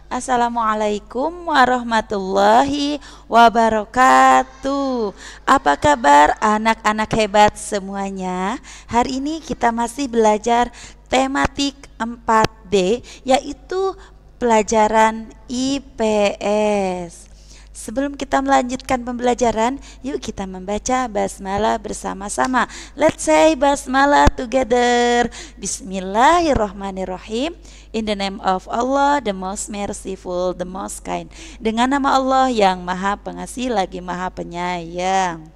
Assalamualaikum warahmatullahi wabarakatuh. Apa kabar anak-anak hebat semuanya? Hari ini kita masih belajar tematik 4D, yaitu pelajaran IPS. Sebelum kita melanjutkan pembelajaran, yuk kita membaca basmalah bersama-sama. Let's say basmalah together. Bismillahirrahmanirrahim. In the name of Allah, the most merciful, the most kind. Dengan nama Allah yang maha pengasih lagi maha penyayang.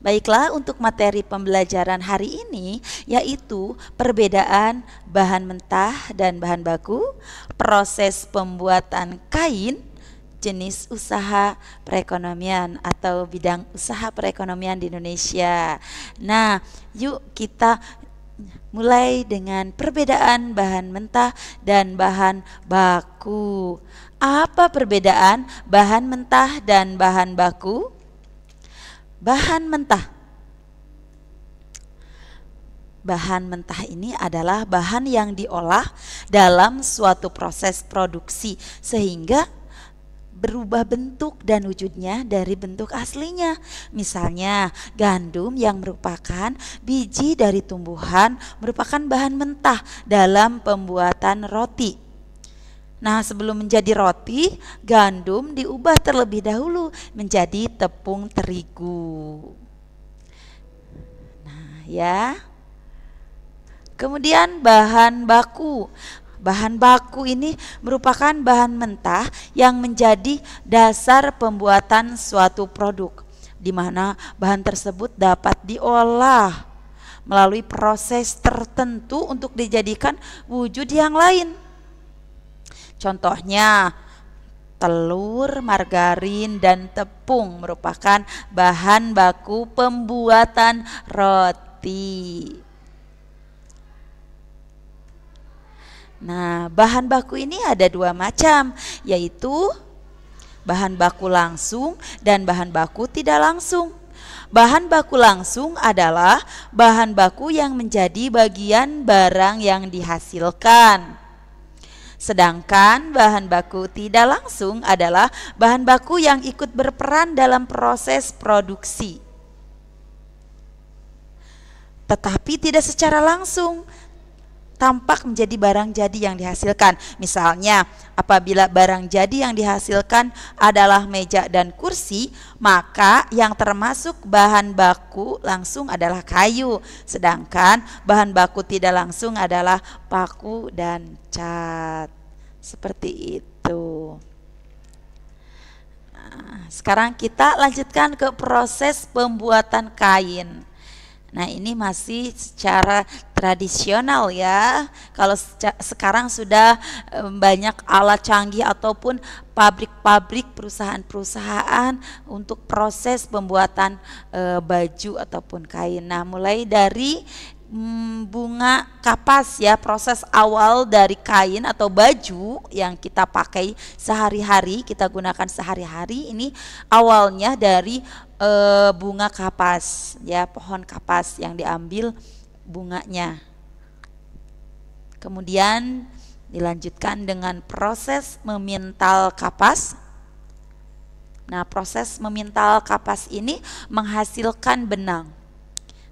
Baiklah, untuk materi pembelajaran hari ini yaitu perbedaan bahan mentah dan bahan baku, proses pembuatan kain, jenis usaha perekonomian atau bidang usaha perekonomian di Indonesia. Nah, yuk kita mulai dengan perbedaan bahan mentah dan bahan baku. Apa perbedaan bahan mentah dan bahan baku? Bahan mentah. Bahan mentah ini adalah bahan yang diolah dalam suatu proses produksi sehingga berubah bentuk dan wujudnya dari bentuk aslinya. Misalnya gandum yang merupakan biji dari tumbuhan merupakan bahan mentah dalam pembuatan roti. Nah, sebelum menjadi roti, gandum diubah terlebih dahulu menjadi tepung terigu. Nah, ya. Kemudian bahan baku. Bahan baku ini merupakan bahan mentah yang menjadi dasar pembuatan suatu produk, di mana bahan tersebut dapat diolah melalui proses tertentu untuk dijadikan wujud yang lain. Contohnya, telur, margarin, dan tepung merupakan bahan baku pembuatan roti. Nah, bahan baku ini ada dua macam, yaitu bahan baku langsung dan bahan baku tidak langsung. Bahan baku langsung adalah bahan baku yang menjadi bagian barang yang dihasilkan. Sedangkan bahan baku tidak langsung adalah bahan baku yang ikut berperan dalam proses produksi, tetapi tidak secara langsung tampak menjadi barang jadi yang dihasilkan. Misalnya, apabila barang jadi yang dihasilkan adalah meja dan kursi, maka yang termasuk bahan baku langsung adalah kayu, sedangkan bahan baku tidak langsung adalah paku dan cat. Seperti itu. Nah, sekarang kita lanjutkan ke proses pembuatan kain. Nah, ini masih secara tradisional ya. Kalau sekarang sudah banyak alat canggih ataupun pabrik-pabrik, perusahaan-perusahaan untuk proses pembuatan baju ataupun kain. Nah, mulai dari bunga kapas ya, proses awal dari kain atau baju yang kita pakai sehari-hari, kita gunakan sehari-hari ini awalnya dari bunga kapas ya, pohon kapas yang diambil bunganya. Kemudian dilanjutkan dengan proses memintal kapas. Nah, proses memintal kapas ini menghasilkan benang.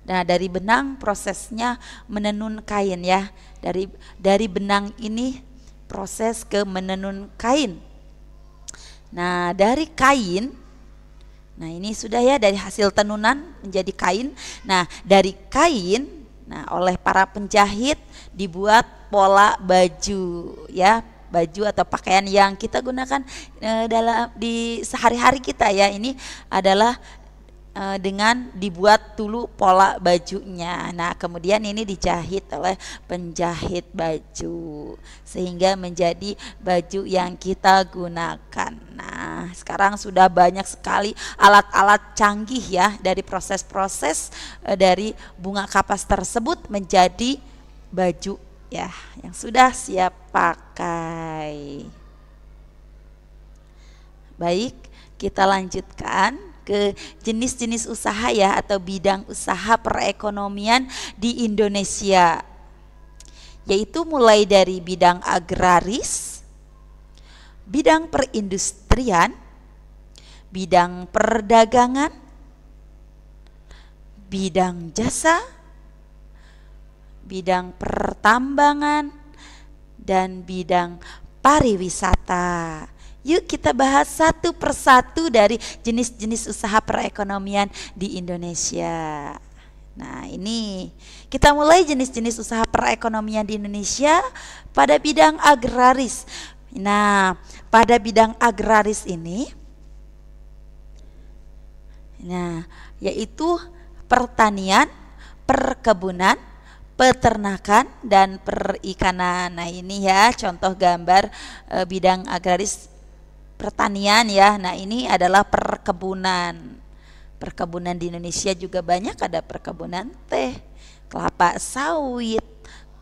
Nah, dari benang prosesnya menenun kain ya. Dari benang ini proses ke menenun kain. Nah, dari kain, nah ini sudah ya, dari hasil tenunan menjadi kain. Nah, dari kain, nah oleh para penjahit dibuat pola baju ya, baju atau pakaian yang kita gunakan di sehari-hari kita ya. Ini adalah dengan dibuat dulu pola bajunya. Nah, kemudian ini dijahit oleh penjahit baju sehingga menjadi baju yang kita gunakan. Nah, sekarang sudah banyak sekali alat-alat canggih ya, dari proses-proses dari bunga kapas tersebut menjadi baju ya yang sudah siap pakai. Baik, kita lanjutkan ke jenis-jenis usaha ya, atau bidang usaha perekonomian di Indonesia, yaitu mulai dari bidang agraris, bidang perindustrian, bidang perdagangan, bidang jasa, bidang pertambangan, dan bidang pariwisata. Yuk kita bahas satu persatu dari jenis-jenis usaha perekonomian di Indonesia. Nah, ini kita mulai jenis-jenis usaha perekonomian di Indonesia pada bidang agraris. Nah, pada bidang agraris ini, yaitu pertanian, perkebunan, peternakan, dan perikanan. Nah, ini ya contoh gambar bidang agraris pertanian ya. Nah, ini adalah perkebunan. Perkebunan di Indonesia juga banyak, ada perkebunan teh, kelapa sawit,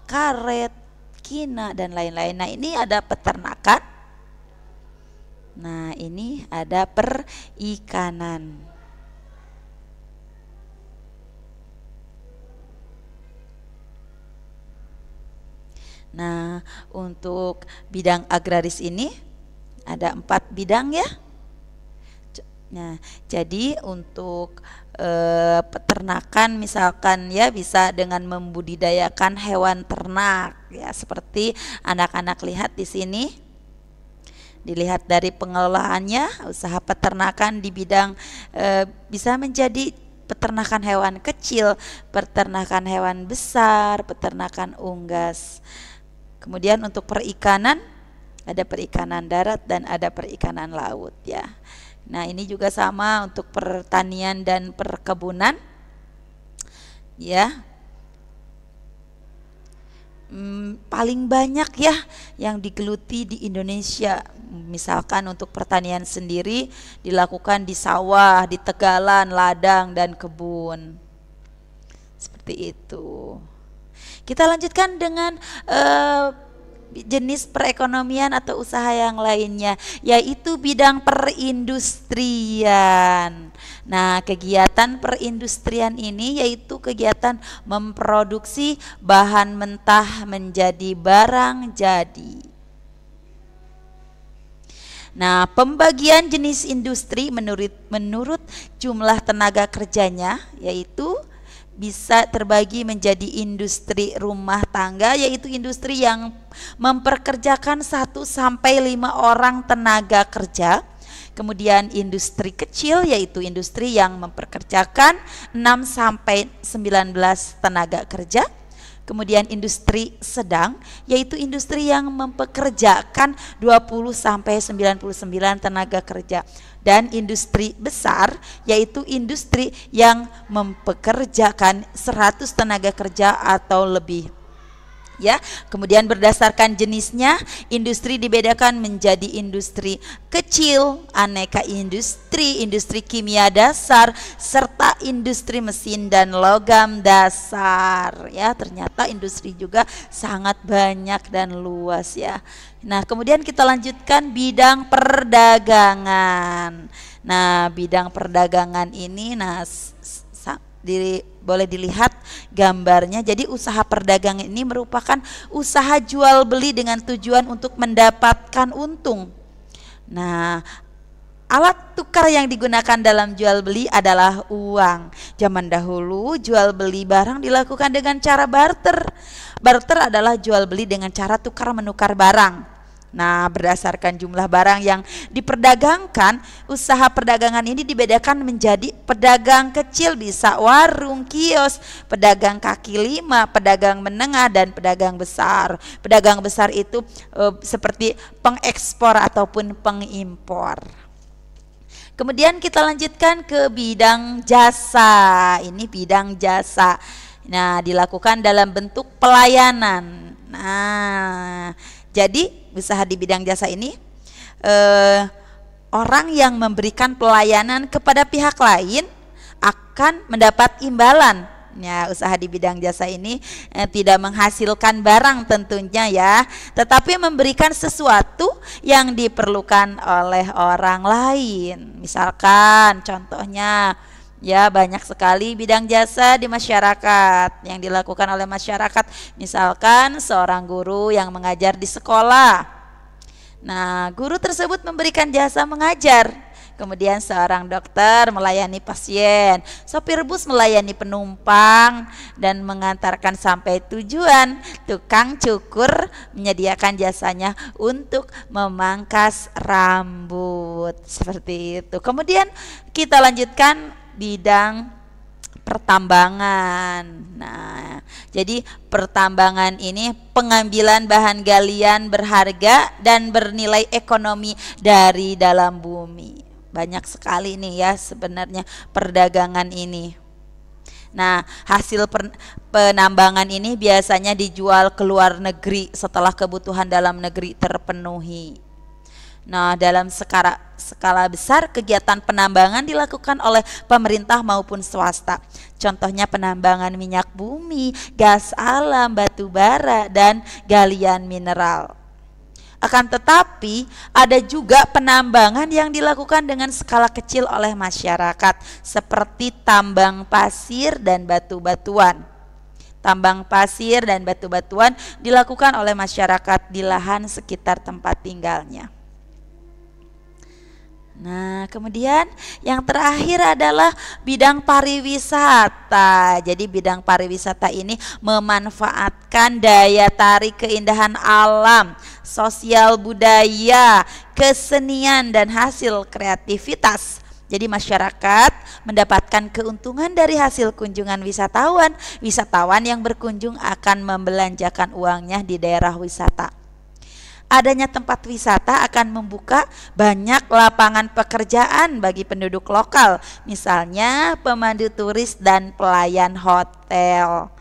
karet, kina, dan lain-lain. Nah, ini ada peternakan. Nah, ini ada perikanan. Nah, untuk bidang agraris ini ada 4 bidang ya. Nah, jadi untuk peternakan misalkan ya bisa dengan membudidayakan hewan ternak ya, seperti anak-anak lihat di sini. Dilihat dari pengelolaannya, usaha peternakan di bidang bisa menjadi peternakan hewan kecil, peternakan hewan besar, peternakan unggas. Kemudian untuk perikanan, ada perikanan darat dan ada perikanan laut ya. Nah, ini juga sama untuk pertanian dan perkebunan ya. Paling banyak ya yang digeluti di Indonesia. Misalkan untuk pertanian sendiri dilakukan di sawah, di tegalan, ladang, dan kebun. Seperti itu. Kita lanjutkan dengan jenis perekonomian atau usaha yang lainnya, yaitu bidang perindustrian. Nah, kegiatan perindustrian ini yaitu kegiatan memproduksi bahan mentah menjadi barang jadi. Nah, pembagian jenis industri menurut jumlah tenaga kerjanya yaitu bisa terbagi menjadi industri rumah tangga, yaitu industri yang memperkerjakan 1 sampai 5 orang tenaga kerja. Kemudian industri kecil yaitu industri yang memperkerjakan 6 sampai 19 tenaga kerja. Kemudian industri sedang yaitu industri yang mempekerjakan 20 sampai 99 tenaga kerja. Dan industri besar yaitu industri yang mempekerjakan 100 tenaga kerja atau lebih. Ya, kemudian berdasarkan jenisnya, industri dibedakan menjadi industri kecil, aneka industri, industri kimia dasar, serta industri mesin dan logam dasar. Ya, ternyata industri juga sangat banyak dan luas ya. Nah, kemudian kita lanjutkan bidang perdagangan. Nah, bidang perdagangan ini boleh dilihat gambarnya. Jadi usaha perdagangan ini merupakan usaha jual beli dengan tujuan untuk mendapatkan untung. Nah, alat tukar yang digunakan dalam jual beli adalah uang. Zaman dahulu jual beli barang dilakukan dengan cara barter. Barter adalah jual beli dengan cara tukar menukar barang. Nah, berdasarkan jumlah barang yang diperdagangkan, usaha perdagangan ini dibedakan menjadi pedagang kecil bisa warung, kios, pedagang kaki lima, pedagang menengah, dan pedagang besar. Pedagang besar itu seperti pengekspor ataupun pengimpor. Kemudian kita lanjutkan ke bidang jasa. Ini bidang jasa. Nah, dilakukan dalam bentuk pelayanan. Nah, jadi usaha di bidang jasa ini orang yang memberikan pelayanan kepada pihak lain akan mendapat imbalan. Ya, usaha di bidang jasa ini tidak menghasilkan barang tentunya ya, tetapi memberikan sesuatu yang diperlukan oleh orang lain. Misalkan contohnya ya, banyak sekali bidang jasa di masyarakat yang dilakukan oleh masyarakat. Misalkan seorang guru yang mengajar di sekolah. Nah, guru tersebut memberikan jasa mengajar. Kemudian seorang dokter melayani pasien, sopir bus melayani penumpang dan mengantarkan sampai tujuan. Tukang cukur menyediakan jasanya untuk memangkas rambut. Seperti itu. Kemudian kita lanjutkan bidang pertambangan. Nah, jadi pertambangan ini pengambilan bahan galian berharga dan bernilai ekonomi dari dalam bumi. Banyak sekali nih ya sebenarnya perdagangan ini. Nah, hasil penambangan ini biasanya dijual ke luar negeri setelah kebutuhan dalam negeri terpenuhi. Nah, dalam skala besar kegiatan penambangan dilakukan oleh pemerintah maupun swasta. Contohnya penambangan minyak bumi, gas alam, batu bara, dan galian mineral. Akan tetapi ada juga penambangan yang dilakukan dengan skala kecil oleh masyarakat seperti tambang pasir dan batu-batuan. Tambang pasir dan batu-batuan dilakukan oleh masyarakat di lahan sekitar tempat tinggalnya. Nah, kemudian yang terakhir adalah bidang pariwisata. Jadi bidang pariwisata ini memanfaatkan daya tarik keindahan alam, sosial budaya, kesenian, dan hasil kreativitas. Jadi masyarakat mendapatkan keuntungan dari hasil kunjungan wisatawan. Wisatawan yang berkunjung akan membelanjakan uangnya di daerah wisata. Adanya tempat wisata akan membuka banyak lapangan pekerjaan bagi penduduk lokal, misalnya pemandu turis dan pelayan hotel.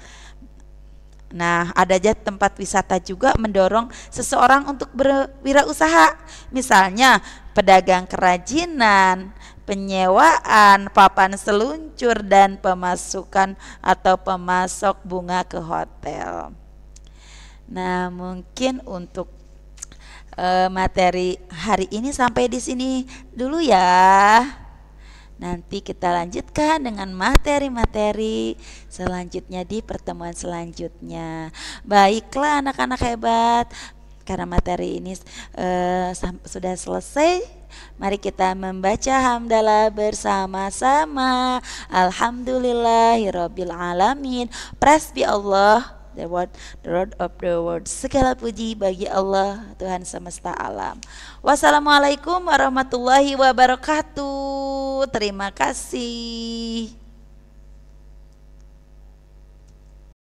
Nah, adanya tempat wisata juga mendorong seseorang untuk berwirausaha, misalnya pedagang kerajinan, penyewaan, papan seluncur, dan pemasukan atau pemasok bunga ke hotel. Nah, mungkin untuk materi hari ini sampai di sini dulu ya. Nanti kita lanjutkan dengan materi-materi selanjutnya di pertemuan selanjutnya. Baiklah anak-anak hebat, karena materi ini sudah selesai, mari kita membaca hamdalah bersama-sama. Alhamdulillahirabbil alamin. Praise be Allah, the Lord of the world. Segala puji bagi Allah, Tuhan semesta alam. Wassalamualaikum warahmatullahi wabarakatuh. Terima kasih.